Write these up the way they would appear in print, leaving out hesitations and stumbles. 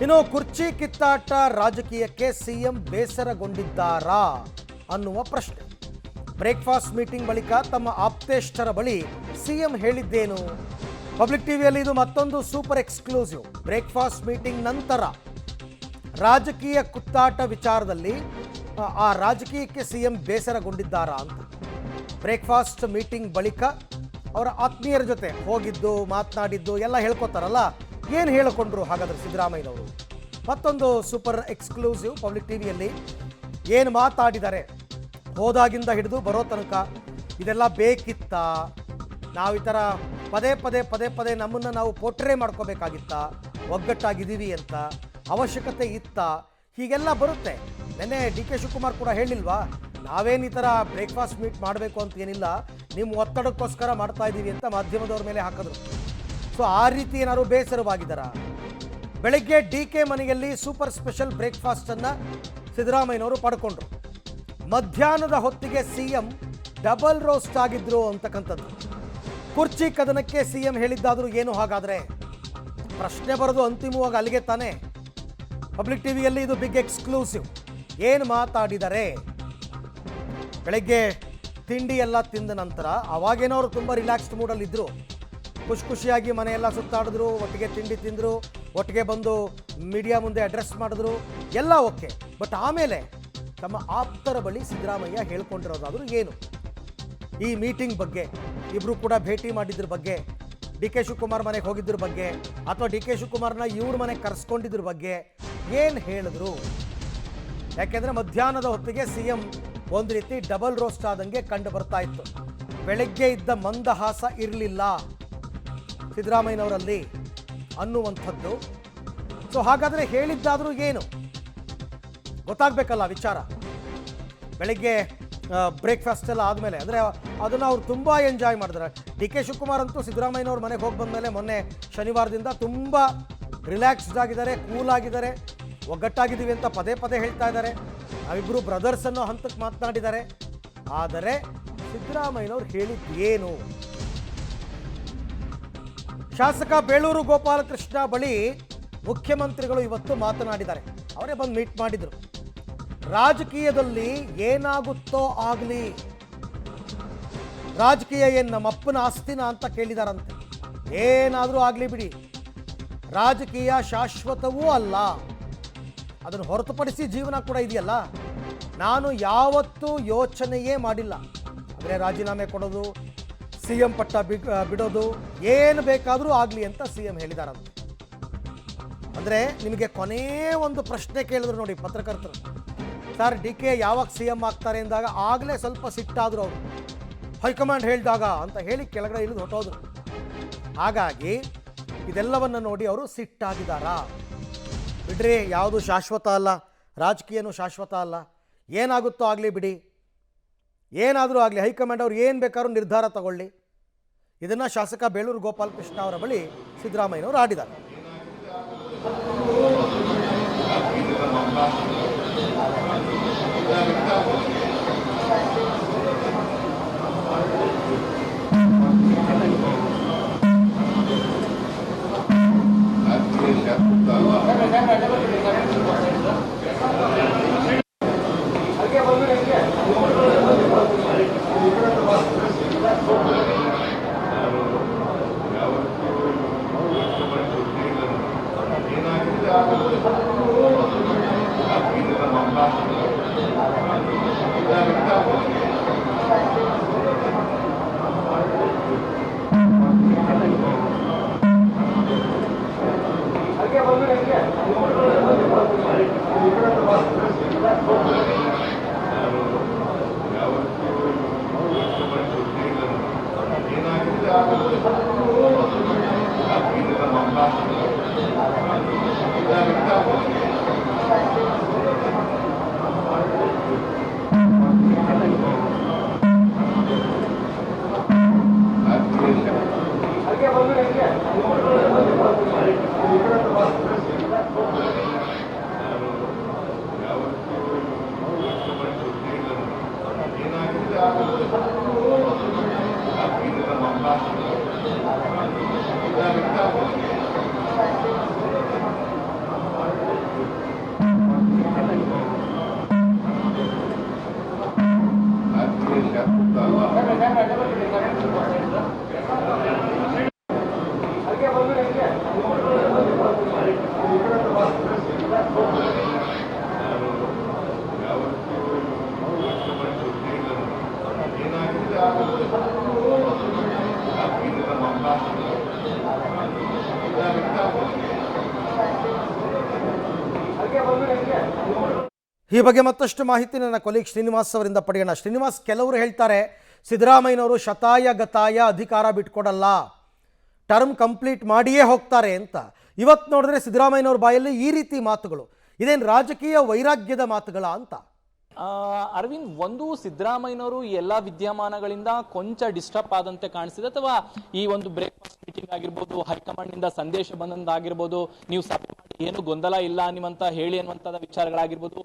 ಇನ್ನು ಕುರ್ಚಿ ಕಿತ್ತಾಟ ರಾಜಕೀಯಕ್ಕೆ ಸಿಎಂ ಬೇಸರಗೊಂಡಿದ್ದಾರಾ ಅನ್ನುವ ಪ್ರಶ್ನೆ. ಬ್ರೇಕ್ಫಾಸ್ಟ್ ಮೀಟಿಂಗ್ ಬಳಿಕ ತಮ್ಮ ಆಪ್ತೇಷ್ಟರ ಬಳಿ ಸಿಎಂ ಹೇಳಿದ್ದೇನು? ಪಬ್ಲಿಕ್ ಟಿವಿಯಲ್ಲಿ ಇದು ಮತ್ತೊಂದು ಸೂಪರ್ ಎಕ್ಸ್ಕ್ಲೂಸಿವ್. ಬ್ರೇಕ್ಫಾಸ್ಟ್ ಮೀಟಿಂಗ್ ನಂತರ ರಾಜಕೀಯ ಕುತ್ತಾಟ ವಿಚಾರದಲ್ಲಿ ಆ ರಾಜಕೀಯಕ್ಕೆ ಸಿಎಂ ಬೇಸರಗೊಂಡಿದ್ದಾರಾ ಅಂತ. ಬ್ರೇಕ್ಫಾಸ್ಟ್ ಮೀಟಿಂಗ್ ಬಳಿಕ ಅವರ ಆತ್ಮೀಯರ ಜೊತೆ ಹೋಗಿದ್ದು ಮಾತನಾಡಿದ್ದು ಎಲ್ಲ ಹೇಳ್ಕೊತಾರಲ್ಲ, ಏನು ಹೇಳಿಕೊಂಡ್ರು ಹಾಗಾದ್ರೆ ಸಿದ್ದರಾಮಯ್ಯನವರು? ಮತ್ತೊಂದು ಸೂಪರ್ ಎಕ್ಸ್ಕ್ಲೂಸಿವ್. ಪಬ್ಲಿಕ್ ಟಿವಿಯಲ್ಲಿ ಏನು ಮಾತಾಡಿದ್ದಾರೆ ಹೋದಾಗಿಂದ ಹಿಡಿದು ಬರೋ ತನಕ ಇದೆಲ್ಲ ಬೇಕಿತ್ತ? ನಾವು ಈ ಥರ ಪದೇ ನಮ್ಮನ್ನು ನಾವು ಪೋಟ್ರೆ ಮಾಡ್ಕೋಬೇಕಾಗಿತ್ತ? ಒಗ್ಗಟ್ಟಾಗಿದ್ದೀವಿ ಅಂತ ಅವಶ್ಯಕತೆ ಇತ್ತ? ಹೀಗೆಲ್ಲ ಬರುತ್ತೆ. ನೆನ್ನೆ ಡಿ ಕೆ ಶಿವಕುಮಾರ್ ಕೂಡ ಹೇಳಿಲ್ವಾ, ನಾವೇನು ಈ ಥರ ಬ್ರೇಕ್ಫಾಸ್ಟ್ ಮೀಟ್ ಮಾಡಬೇಕು ಅಂತ ಏನಿಲ್ಲ, ನಿಮ್ಮ ಒತ್ತಡಕ್ಕೋಸ್ಕರ ಮಾಡ್ತಾ ಇದ್ದೀವಿ ಅಂತ ಮಾಧ್ಯಮದವ್ರ ಮೇಲೆ ಹಾಕಿದ್ರು. ಸೊ ಆ ರೀತಿ ಏನಾದ್ರು ಬೇಸರವಾಗಿದ್ದಾರಾ? ಬೆಳಗ್ಗೆ ಡಿ ಕೆ ಮನೆಯಲ್ಲಿ ಸೂಪರ್ ಸ್ಪೆಷಲ್ ಬ್ರೇಕ್ಫಾಸ್ಟನ್ನು ಸಿದ್ದರಾಮಯ್ಯನವರು ಪಡ್ಕೊಂಡ್ರು. ಮಧ್ಯಾಹ್ನದ ಹೊತ್ತಿಗೆ ಸಿಎಂ ಡಬಲ್ ರೋಸ್ಟ್ ಆಗಿದ್ರು ಅಂತಕ್ಕಂಥದ್ದು. ಕುರ್ಚಿ ಕದನಕ್ಕೆ ಸಿಎಂ ಹೇಳಿದ್ದಾದರೂ ಏನು ಹಾಗಾದರೆ? ಪ್ರಶ್ನೆ ಬರೋದು ಅಂತಿಮವಾಗಿ ಅಲ್ಲಿಗೆ ತಾನೇ. ಪಬ್ಲಿಕ್ ಟಿವಿಯಲ್ಲಿ ಇದು ಬಿಗ್ ಎಕ್ಸ್ಕ್ಲೂಸಿವ್. ಏನು ಮಾತಾಡಿದರೆ? ಬೆಳಗ್ಗೆ ತಿಂಡಿ ಎಲ್ಲ ತಿಂದ ನಂತರ ಅವಾಗೇನೋ ಅವರು ತುಂಬ ರಿಲ್ಯಾಕ್ಸ್ಡ್ ಮೂಡಲ್ಲಿ ಇದ್ದರು. ಖುಷಿಯಾಗಿ ಮನೆಯೆಲ್ಲ ಸುತ್ತಾಡಿದ್ರು, ಒಟ್ಟಿಗೆ ತಿಂಡಿ ತಿಂದರು, ಒಟ್ಟಿಗೆ ಬಂದು ಮೀಡಿಯಾ ಮುಂದೆ ಅಡ್ರೆಸ್ ಮಾಡಿದ್ರು, ಎಲ್ಲ ಓಕೆ. ಬಟ್ ಆಮೇಲೆ ತಮ್ಮ ಆಪ್ತರ ಬಳಿ ಸಿದ್ದರಾಮಯ್ಯ ಹೇಳ್ಕೊಂಡಿರೋದಾದರೂ ಏನು? ಈ ಮೀಟಿಂಗ್ ಬಗ್ಗೆ, ಇಬ್ಬರು ಕೂಡ ಭೇಟಿ ಮಾಡಿದ್ರ ಬಗ್ಗೆ, ಡಿ ಕೆ ಶಿವಕುಮಾರ್ ಮನೆಗೆ ಹೋಗಿದ್ರ ಬಗ್ಗೆ, ಅಥವಾ ಡಿ ಕೆ ಶಿವಕುಮಾರ್ನ ಇವ್ರ ಮನೆಗೆ ಕರೆಸ್ಕೊಂಡಿದ್ರ ಬಗ್ಗೆ ಏನು ಹೇಳಿದ್ರು? ಯಾಕೆಂದರೆ ಮಧ್ಯಾಹ್ನದ ಹೊತ್ತಿಗೆ ಸಿಎಂ ಒಂದು ರೀತಿ ಡಬಲ್ ರೋಸ್ಟ್ ಆದಂಗೆ ಕಂಡು ಬರ್ತಾ ಇತ್ತು. ಬೆಳಗ್ಗೆ ಇದ್ದ ಮಂದಹಾಸ ಇರಲಿಲ್ಲ ಸಿದ್ದರಾಮಯ್ಯನವರಲ್ಲಿ ಅನ್ನುವಂಥದ್ದು. ಸೊ ಹಾಗಾದರೆ ಹೇಳಿದ್ದಾದರೂ ಏನು ಗೊತ್ತಾಗಬೇಕಲ್ಲ ವಿಚಾರ. ಬೆಳಗ್ಗೆ ಬ್ರೇಕ್ಫಾಸ್ಟ್ ಎಲ್ಲ ಆದಮೇಲೆ ಅಂದರೆ ಅದನ್ನು ಅವ್ರು ತುಂಬ ಎಂಜಾಯ್ ಮಾಡಿದ್ರೆ. ಡಿ ಕೆ ಶಿವಕುಮಾರ್ ಅಂತೂ ಸಿದ್ದರಾಮಯ್ಯನವ್ರ ಮನೆಗೆ ಹೋಗಿ ಬಂದಮೇಲೆ ಮೊನ್ನೆ ಶನಿವಾರದಿಂದ ತುಂಬ ರಿಲ್ಯಾಕ್ಸ್ಡ್ ಆಗಿದ್ದಾರೆ, ಕೂಲ್ ಆಗಿದ್ದಾರೆ, ಒಗ್ಗಟ್ಟಾಗಿದ್ದೀವಿ ಅಂತ ಪದೇ ಹೇಳ್ತಾ ಇದ್ದಾರೆ. ನಾವಿಬ್ಬರು ಬ್ರದರ್ಸ್ ಅನ್ನೋ ಹಂತಕ್ಕೆ ಮಾತನಾಡಿದ್ದಾರೆ. ಆದರೆ ಸಿದ್ದರಾಮಯ್ಯನವ್ರು ಹೇಳಿದ್ದೇನು? ಶಾಸಕ ಬೇಳೂರು ಗೋಪಾಲಕೃಷ್ಣ ಬಳಿ ಮುಖ್ಯಮಂತ್ರಿಗಳು ಇವತ್ತು ಮಾತನಾಡಿದ್ದಾರೆ. ಅವರೇ ಬಂದು ಮೀಟ್ ಮಾಡಿದರು. ರಾಜಕೀಯದಲ್ಲಿ ಏನಾಗುತ್ತೋ ಆಗಲಿ, ರಾಜಕೀಯ ಏನು ನಮ್ಮ ಅಪ್ಪನ ಆಸ್ತಿನ ಅಂತ ಕೇಳಿದಾರಂತೆ. ಏನಾದರೂ ಆಗಲಿ ಬಿಡಿ, ರಾಜಕೀಯ ಶಾಶ್ವತವೂ ಅಲ್ಲ, ಅದನ್ನು ಹೊರತುಪಡಿಸಿ ಜೀವನ ಕೂಡ ಇದೆಯಲ್ಲ. ನಾನು ಯಾವತ್ತೂ ಯೋಚನೆಯೇ ಮಾಡಿಲ್ಲ ಅಂದರೆ ರಾಜೀನಾಮೆ ಕೊಡೋದು, ಸಿಎಂ ಪಟ್ಟ ಬಿಡೋದು, ಏನು ಬೇಕಾದರೂ ಆಗಲಿ ಅಂತ ಸಿಎಂ ಹೇಳಿದಾರಂತೆ. ಅಂದರೆ ನಿಮಗೆ ಕೊನೇ ಒಂದು ಪ್ರಶ್ನೆ ಕೇಳಿದ್ರು ನೋಡಿ ಪತ್ರಕರ್ತರು, ಸರ್ ಡಿ ಕೆ ಯಾವಾಗ ಸಿಎಂ ಆಗ್ತಾರೆ ಎಂದಾಗ ಆಗಲೇ ಸ್ವಲ್ಪ ಸಿಟ್ಟಾದರು ಅವರು, ಹೈಕಮಾಂಡ್ ಹೇಳಿದಾಗ ಅಂತ ಹೇಳಿ ಕೆಳಗಡೆ ಇಳಿದು ಹೊಟ್ಟೋದ್ರು. ಹಾಗಾಗಿ ಇದೆಲ್ಲವನ್ನು ನೋಡಿ ಅವರು ಸಿಟ್ಟಾಗಿದ್ದಾರಾ? ಬಿಡ್ರಿ, ಯಾವುದು ಶಾಶ್ವತ ಅಲ್ಲ, ರಾಜಕೀಯನೂ ಶಾಶ್ವತ ಅಲ್ಲ, ಏನಾಗುತ್ತೋ ಆಗಲಿ ಬಿಡಿ, ಏನಾದರೂ ಆಗಲಿ, ಹೈಕಮಾಂಡ್ ಅವ್ರು ಏನು ಬೇಕಾದ್ರೂ ನಿರ್ಧಾರ ತಗೊಳ್ಳಿ. ಇದನ್ನು ಶಾಸಕ ಬೇಳೂರು ಗೋಪಾಲಕೃಷ್ಣ ಅವರ ಬಳಿ ಸಿದ್ದರಾಮಯ್ಯನವರು ಆಡಿದ್ದಾರೆ. ಈ ಬಗ್ಗೆ ಮತ್ತಷ್ಟು ಮಾಹಿತಿ ನನ್ನ ಕೊಲೀಗ್ ಶ್ರೀನಿವಾಸ್ ಅವರಿಂದ ಪಡೆಯೋಣ. ಶ್ರೀನಿವಾಸ್, ಕೆಲವರು ಹೇಳ್ತಾರೆ ಸಿದ್ದರಾಮಯ್ಯನವರು ಶತಾಯ ಗತಾಯ ಅಧಿಕಾರ ಬಿಟ್ಕೊಡಲ್ಲ, ಟರ್ಮ್ ಕಂಪ್ಲೀಟ್ ಮಾಡಿಯೇ ಹೋಗ್ತಾರೆ ಅಂತ. ಇವತ್ತು ನೋಡಿದ್ರೆ ಸಿದ್ದರಾಮಯ್ಯನವ್ರ ಬಾಯಲ್ಲಿ ಈ ರೀತಿ ಮಾತುಗಳು, ಇದೇನು ರಾಜಕೀಯ ವೈರಾಗ್ಯದ ಮಾತುಗಳ ಅಂತ? ಅರವಿಂದ್, ಒಂದು ಸಿದ್ದರಾಮಯ್ಯನವರು ಈ ಎಲ್ಲಾ ವಿದ್ಯಮಾನಗಳಿಂದ ಕೊಂಚ ಡಿಸ್ಟರ್ಬ್ ಆದಂತೆ ಕಾಣಿಸಿದೆ, ಅಥವಾ ಈ ಒಂದು ಬ್ರೇಕ್ಫಾಸ್ಟ್ ಮೀಟಿಂಗ್ ಆಗಿರ್ಬೋದು, ಹೈಕಮಾಂಡ್ ನಿಂದ ಸಂದೇಶ ಬಂದಂತಾಗಿರ್ಬೋದು, ನೀವು ಸಭೆ ಮಾಡಿ ಏನು ಗೊಂದಲ ಇಲ್ಲ ನಿಮ್ಮಂತ ಹೇಳಿ ಅನ್ನುವಂತ ವಿಚಾರಗಳಾಗಿರ್ಬೋದು,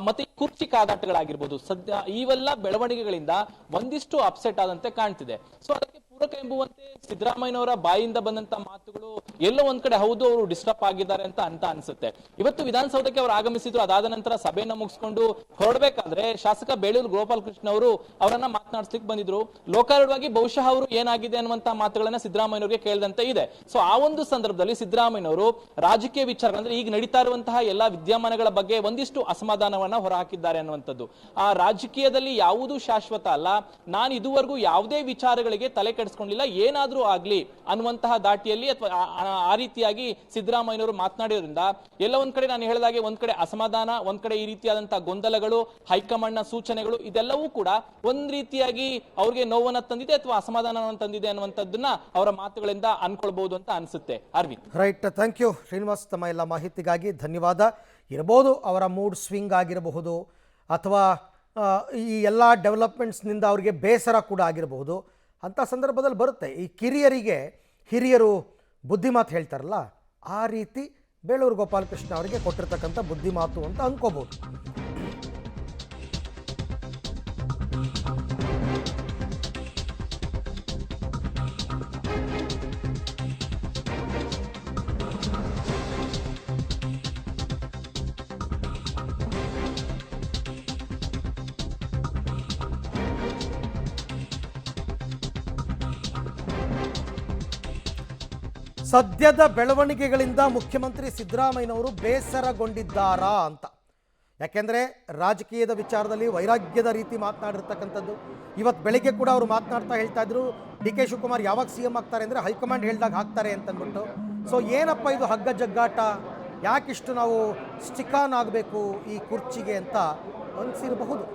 ಮತ್ತೆ ಕುರ್ಚಿ ಕಾದಾಟಗಳಾಗಿರ್ಬೋದು, ಸದ್ಯ ಇವೆಲ್ಲ ಬೆಳವಣಿಗೆಗಳಿಂದ ಒಂದಿಷ್ಟು ಅಪ್ಸೆಟ್ ಆದಂತೆ ಕಾಣ್ತಿದೆ. ಸೊ ಅದಕ್ಕೆ ಪೂರಕ ಎಂಬುವಂತೆ ಸಿದ್ದರಾಮಯ್ಯನವರ ಬಾಯಿಂದ ಬಂದಂತ ಮಾತುಗಳು ಎಲ್ಲೋ ಒಂದ್ ಕಡೆ ಹೌದು ಅವರು ಡಿಸ್ಟರ್ಬ್ ಆಗಿದ್ದಾರೆ ಅಂತ ಅನ್ಸುತ್ತೆ. ಇವತ್ತು ವಿಧಾನಸೌಧಕ್ಕೆ ಅವರು ಆಗಮಿಸಿದ್ರು. ಅದಾದ ನಂತರ ಸಭೆಯನ್ನ ಮುಗಿಸ್ಕೊಂಡು ಹೊರಡ್ಬೇಕಾದ್ರೆ ಶಾಸಕ ಬೇಳೂರು ಗೋಪಾಲ್ ಕೃಷ್ಣ ಅವರು ಅವರನ್ನ ಮಾತನಾಡಿಸ್ಲಿಕ್ಕೆ ಬಂದಿದ್ರು. ಲೋಕಾರೂಢವಾಗಿ ಬಹುಶಃ ಅವರು ಏನಾಗಿದೆ ಅನ್ನುವಂತ ಮಾತುಗಳನ್ನ ಸಿದ್ದರಾಮಯ್ಯನವರಿಗೆ ಕೇಳಿದಂತೆ ಇದೆ. ಸೊ ಆ ಒಂದು ಸಂದರ್ಭದಲ್ಲಿ ಸಿದ್ದರಾಮಯ್ಯನವರು ರಾಜಕೀಯ ವಿಚಾರ ಅಂದ್ರೆ ಈಗ ನಡೀತಾ ಇರುವಂತಹ ಎಲ್ಲಾ ವಿದ್ಯಮಾನಗಳ ಬಗ್ಗೆ ಒಂದಿಷ್ಟು ಅಸಮಾಧಾನವನ್ನ ಹೊರಹಾಕಿದ್ದಾರೆ ಅನ್ನುವಂಥದ್ದು. ಆ ರಾಜಕೀಯದಲ್ಲಿ ಯಾವುದೂ ಶಾಶ್ವತ ಅಲ್ಲ, ನಾನು ಇದುವರೆಗೂ ಯಾವುದೇ ವಿಚಾರಗಳಿಗೆ ತಲೆ ಕೆಡಿಸ್ಕೊಂಡಿಲ್ಲ, ಏನಾದ್ರೂ ಆಗ್ಲಿ ಅನ್ನುವಂತಹ ದಾಟಿಯಲ್ಲಿ ಅಥವಾ ಆ ರೀತಿಯಾಗಿ ಸಿದ್ದರಾಮಯ್ಯನವರು ಮಾತನಾಡಿರೋದ್ರಿಂದ ಎಲ್ಲ ಒಂದ್ ಕಡೆ ನಾನು ಹೇಳಿದಾಗೆ ಒಂದ್ ಕಡೆ ಅಸಮಾಧಾನ, ಒಂದ್ ಕಡೆ ಈ ರೀತಿಯಾದಂತಹ ಗೊಂದಲಗಳು, ಹೈಕಮಾಂಡ್ ನ ಸೂಚನೆಗಳು, ಇದೆಲ್ಲವೂ ಕೂಡ ಒಂದ್ ರೀತಿಯಾಗಿ ಅವ್ರಿಗೆ ನೋವನ್ನ ತಂದಿದೆ ಅಥವಾ ಅಸಮಾಧಾನವನ್ನು ತಂದಿದೆ ಅನ್ನುವಂಥದ್ದನ್ನ ಅವರ ಮಾತುಗಳಿಂದ ಅನ್ಕೊಳ್ಬಹುದು ಅಂತ ಅನ್ಸುತ್ತೆ. Aravind, right, thank you Srinivas, ತಮ್ಮ ಎಲ್ಲ ಮಾಹಿತಿಗಾಗಿ ಧನ್ಯವಾದ. ಇರಬಹುದು ಅವರ ಮೂಡ್ ಸ್ವಿಂಗ್ ಆಗಿರಬಹುದು, ಅಥವಾ ಈ ಎಲ್ಲ ಡೆವಲಪ್ಮೆಂಟ್ಸ್ನಿಂದ ಅವರಿಗೆ ಬೇಸರ ಕೂಡ ಆಗಿರಬಹುದು. ಅಂಥ ಸಂದರ್ಭದಲ್ಲಿ ಬರುತ್ತೆ, ಈ ಕಿರಿಯರಿಗೆ ಹಿರಿಯರು ಬುದ್ಧಿಮಾತು ಹೇಳ್ತಾರಲ್ಲ, ಆ ರೀತಿ ಬೇಳೂರು ಗೋಪಾಲಕೃಷ್ಣ ಅವರಿಗೆ ಕೊಟ್ಟಿರ್ತಕ್ಕಂಥ ಬುದ್ಧಿಮಾತು ಅಂತ ಅಂದ್ಕೋಬಹುದು. ಸದ್ಯದ ಬೆಳವಣಿಗೆಗಳಿಂದ ಮುಖ್ಯಮಂತ್ರಿ ಸಿದ್ದರಾಮಯ್ಯನವರು ಬೇಸರಗೊಂಡಿದ್ದಾರಾ ಅಂತ. ಯಾಕೆಂದರೆ ರಾಜಕೀಯದ ವಿಚಾರದಲ್ಲಿ ವೈರಾಗ್ಯದ ರೀತಿ ಮಾತನಾಡಿರ್ತಕ್ಕಂಥದ್ದು. ಇವತ್ತು ಬೆಳಿಗ್ಗೆ ಕೂಡ ಅವರು ಮಾತನಾಡ್ತಾ ಹೇಳ್ತಾ ಇದ್ರು, ಡಿ ಕೆ ಶಿವಕುಮಾರ್ ಯಾವಾಗ ಸಿ ಎಂ ಆಗ್ತಾರೆ ಅಂದರೆ ಹೈಕಮಾಂಡ್ ಹೇಳ್ದಾಗ ಹಾಕ್ತಾರೆ ಅಂತಂದ್ಬಿಟ್ಟು. ಸೊ ಏನಪ್ಪ ಇದು ಹಗ್ಗ ಜಗ್ಗಾಟ, ಯಾಕಿಷ್ಟು ನಾವು ಸ್ಟಿಕಾನ್ ಆಗಬೇಕು ಈ ಕುರ್ಚಿಗೆ ಅಂತ ಅನಿಸಿರಬಹುದು.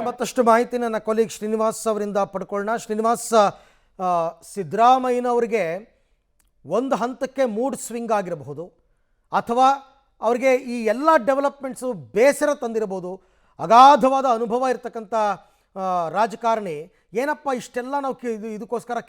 ಮತ್ತಷ್ಟು ಮಾಹಿತಿ ನನ್ನ ಕೊಲೀಗ್ ಶ್ರೀನಿವಾಸ್ ಅವರಿಂದ ಪಡ್ಕೊಳ್ಳೋಣ. ಶ್ರೀನಿವಾಸ್, ಸಿದ್ದರಾಮಯ್ಯನವರಿಗೆ ಒಂದು ಹಂತಕ್ಕೆ ಮೂಡ್ ಸ್ವಿಂಗ್ ಆಗಿರಬಹುದು, ಅಥವಾ ಅವರಿಗೆ ಈ ಎಲ್ಲ ಡೆವಲಪ್ಮೆಂಟ್ಸು ಬೇಸರ ತಂದಿರಬಹುದು. ಅಗಾಧವಾದ ಅನುಭವ ಇರತಕ್ಕಂಥ ರಾಜಕಾರಣಿ, ಏನಪ್ಪ ಇಷ್ಟೆಲ್ಲ ನಾವು ಇದಕ್ಕೋಸ್ಕರ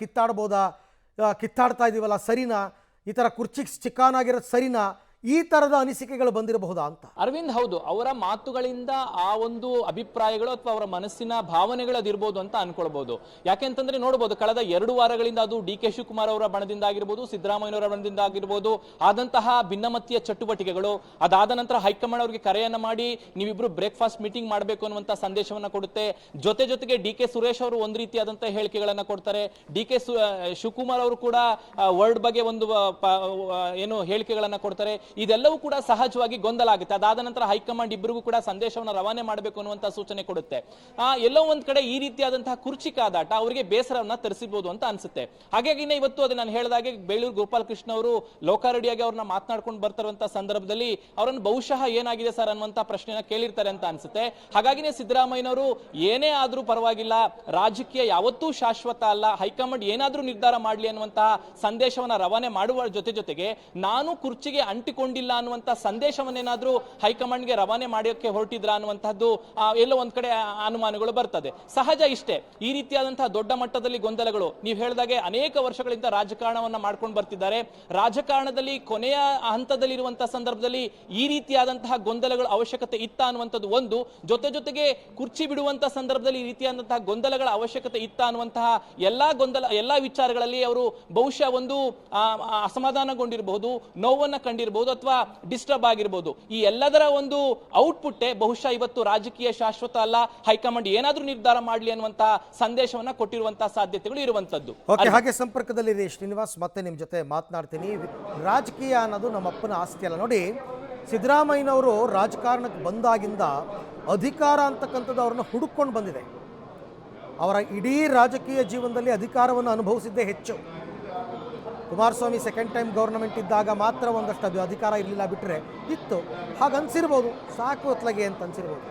ಕಿತ್ತಾಡ್ತಾ ಇದ್ದೀವಲ್ಲ, ಸರಿನಾ? ಈ ಥರ ಕುರ್ಚಿಗೆ ಚಿಕ್ಕಾನಾಗಿರೋದು ಸರಿನಾ? ಈ ತರದ ಅನಿಸಿಕೆಗಳು ಬಂದಿರಬಹುದಾ ಅಂತ? ಅರವಿಂದ್, ಹೌದು, ಅವರ ಮಾತುಗಳಿಂದ ಆ ಒಂದು ಅಭಿಪ್ರಾಯಗಳು ಅಥವಾ ಅವರ ಮನಸ್ಸಿನ ಭಾವನೆಗಳು ಅದಿರ್ಬೋದು ಅಂತ ಅನ್ಕೊಳ್ಬಹುದು. ಯಾಕೆಂತಂದ್ರೆ ನೋಡಬಹುದು, ಕಳೆದ 2 ವಾರಗಳಿಂದ ಅದು ಡಿ ಕೆ ಶಿವಕುಮಾರ್ ಅವರ ಬಣದಿಂದ ಆಗಿರ್ಬೋದು, ಸಿದ್ದರಾಮಯ್ಯನವರ ಬಣದಿಂದ ಆಗಿರ್ಬೋದು ಆದಂತಹ ಭಿನ್ನಮತೀಯ ಚಟುವಟಿಕೆಗಳು, ಅದಾದ ನಂತರ ಹೈಕಮಾಂಡ್ ಅವರಿಗೆ ಕರೆಯನ್ನ ಮಾಡಿ ನೀವಿಬ್ರು ಬ್ರೇಕ್ಫಾಸ್ಟ್ ಮೀಟಿಂಗ್ ಮಾಡಬೇಕು ಅನ್ನುವಂತ ಸಂದೇಶವನ್ನ ಕೊಡುತ್ತೆ. ಜೊತೆಗೆ ಡಿ ಕೆ ಸುರೇಶ್ ಅವರು ಒಂದ್ ರೀತಿಯಾದಂತಹ ಹೇಳಿಕೆಗಳನ್ನ ಕೊಡ್ತಾರೆ. ಡಿ ಕೆ ಶಿವಕುಮಾರ್ ಅವರು ಕೂಡ ವರ್ಡ್ ಬಗ್ಗೆ ಒಂದು ಏನು ಹೇಳಿಕೆಗಳನ್ನ ಕೊಡ್ತಾರೆ. ಇದೆಲ್ಲವೂ ಕೂಡ ಸಹಜವಾಗಿ ಗೊಂದಲ ಆಗುತ್ತೆ. ಅದಾದ ನಂತರ ಹೈಕಮಾಂಡ್ ಇಬ್ಬರಿಗೂ ಕೂಡ ಸಂದೇಶವನ್ನು ರವಾನೆ ಮಾಡಬೇಕು ಅನ್ನುವಂತಹ ಸೂಚನೆ ಕೊಡುತ್ತೆ. ಎಲ್ಲೋ ಒಂದ್ ಕಡೆ ಈ ರೀತಿಯಾದಂತಹ ಕುರ್ಚಿ ಕಾದಾಟ ಅವರಿಗೆ ಬೇಸರವನ್ನ ತರಿಸಬಹುದು ಅಂತ ಅನ್ಸುತ್ತೆ. ಹಾಗಾಗಿನೇ ಇವತ್ತು ಅದು ನಾನು ಹೇಳಿದಾಗೆ ಬೇಳೂರು ಗೋಪಾಲ್ ಕೃಷ್ಣ ಅವರು ಲೋಕಾರೂಢಿಯಾಗಿ ಅವ್ರನ್ನ ಮಾತನಾಡ್ಕೊಂಡು ಬರ್ತಿರುವಂತಹ ಸಂದರ್ಭದಲ್ಲಿ ಅವರನ್ನು ಬಹುಶಃ ಏನಾಗಿದೆ ಸರ್ ಅನ್ನುವಂತ ಪ್ರಶ್ನೆನ ಕೇಳಿರ್ತಾರೆ ಅಂತ ಅನ್ಸುತ್ತೆ. ಹಾಗಾಗಿನೇ ಸಿದ್ದರಾಮಯ್ಯನವರು ಏನೇ ಆದ್ರೂ ಪರವಾಗಿಲ್ಲ, ರಾಜಕೀಯ ಯಾವತ್ತೂ ಶಾಶ್ವತ ಅಲ್ಲ, ಹೈಕಮಾಂಡ್ ಏನಾದ್ರೂ ನಿರ್ಧಾರ ಮಾಡ್ಲಿ ಅನ್ನುವಂತಹ ಸಂದೇಶವನ್ನ ರವಾನೆ ಮಾಡುವ ಜೊತೆಗೆ ನಾನು ಕುರ್ಚಿಗೆ ಅಂಟಿಕೊಂಡು ತೆಗೆದುಕೊಂಡಿಲ್ಲ ಅನ್ನುವಂಥ ಸಂದೇಶವನ್ನೇನಾದ್ರೂ ಹೈಕಮಾಂಡ್ಗೆ ರವಾನೆ ಮಾಡೋಕ್ಕೆ ಹೊರಟಿದ್ರ ಅನ್ನುವಂಥದ್ದು ಎಲ್ಲೋ ಒಂದ್ ಕಡೆ ಅನುಮಾನಗಳು ಬರ್ತದೆ. ಸಹಜ ಇಷ್ಟೇ, ಈ ರೀತಿಯಾದಂತಹ ದೊಡ್ಡ ಮಟ್ಟದಲ್ಲಿ ಗೊಂದಲಗಳು ನೀವು ಹೇಳಿದಾಗೆ ಅನೇಕ ವರ್ಷಗಳಿಂದ ರಾಜಕಾರಣವನ್ನ ಮಾಡ್ಕೊಂಡು ಬರ್ತಿದ್ದಾರೆ. ರಾಜಕಾರಣದಲ್ಲಿ ಕೊನೆಯ ಹಂತದಲ್ಲಿರುವಂತಹ ಸಂದರ್ಭದಲ್ಲಿ ಈ ರೀತಿಯಾದಂತಹ ಗೊಂದಲಗಳ ಅವಶ್ಯಕತೆ ಇತ್ತ ಅನ್ನುವಂಥದ್ದು ಒಂದು, ಜೊತೆಗೆ ಕುರ್ಚಿ ಬಿಡುವಂತಹ ಸಂದರ್ಭದಲ್ಲಿ ಈ ರೀತಿಯಾದಂತಹ ಗೊಂದಲಗಳ ಅವಶ್ಯಕತೆ ಇತ್ತ ಅನ್ನುವಂತಹ ಎಲ್ಲಾ ವಿಚಾರಗಳಲ್ಲಿ ಅವರು ಬಹುಶಃ ಒಂದು ಅಸಮಾಧಾನಗೊಂಡಿರಬಹುದು, ನೋವನ್ನ ಕಂಡಿರಬಹುದು ಅಥವಾ ಡಿಸ್ಟರ್ಬ್ ಆಗಿರಬಹುದು. ಈ ಎಲ್ಲದರ ಒಂದು ಔಟ್ಪುಟ್ಟೇ ಬಹುಶಃ ಇವತ್ತು ರಾಜಕೀಯ ಶಾಶ್ವತ ಅಲ್ಲ, ಹೈಕಮಾಂಡ್ ಏನಾದ್ರೂ ನಿರ್ಧಾರ ಮಾಡಲಿ ಅನ್ನುವಂತಹ ಸಂದೇಶವನ್ನ ಕೊಟ್ಟಿರುವಂತಹ ಸಾಧ್ಯತೆಗಳು ಇರುವಂತದ್ದು. ಹಾಗೆ ಸಂಪರ್ಕದಲ್ಲಿ ಶ್ರೀನಿವಾಸ್, ಮತ್ತೆ ನಿಮ್ ಜೊತೆ ಮಾತನಾಡ್ತೀನಿ. ರಾಜಕೀಯ ಅನ್ನೋದು ನಮ್ಮಪ್ಪನ ಆಸ್ತಿ ಅಲ್ಲ. ನೋಡಿ, ಸಿದ್ದರಾಮಯ್ಯನವರು ರಾಜಕಾರಣಕ್ಕೆ ಬಂದಾಗಿಂದ ಅಧಿಕಾರ ಅಂತಕ್ಕಂಥದ್ದು ಅವ್ರನ್ನ ಹುಡುಕೊಂಡು ಬಂದಿದೆ. ಅವರ ಇಡೀ ರಾಜಕೀಯ ಜೀವನದಲ್ಲಿ ಅಧಿಕಾರವನ್ನು ಅನುಭವಿಸಿದ್ದೇ ಹೆಚ್ಚು. ಕುಮಾರಸ್ವಾಮಿ ಸೆಕೆಂಡ್ ಟೈಮ್ ಗೌರ್ನಮೆಂಟ್ ಇದ್ದಾಗ ಮಾತ್ರ ಒಂದಷ್ಟು ಅದು ಅಧಿಕಾರ ಇರಲಿಲ್ಲ, ಬಿಟ್ಟರೆ ಇತ್ತು. ಹಾಗೆ ಅನ್ಸಿರ್ಬೋದು, ಸಾಕು ಹೊತ್ಲಗೆ ಅಂತ ಅನ್ಸಿರ್ಬೋದು.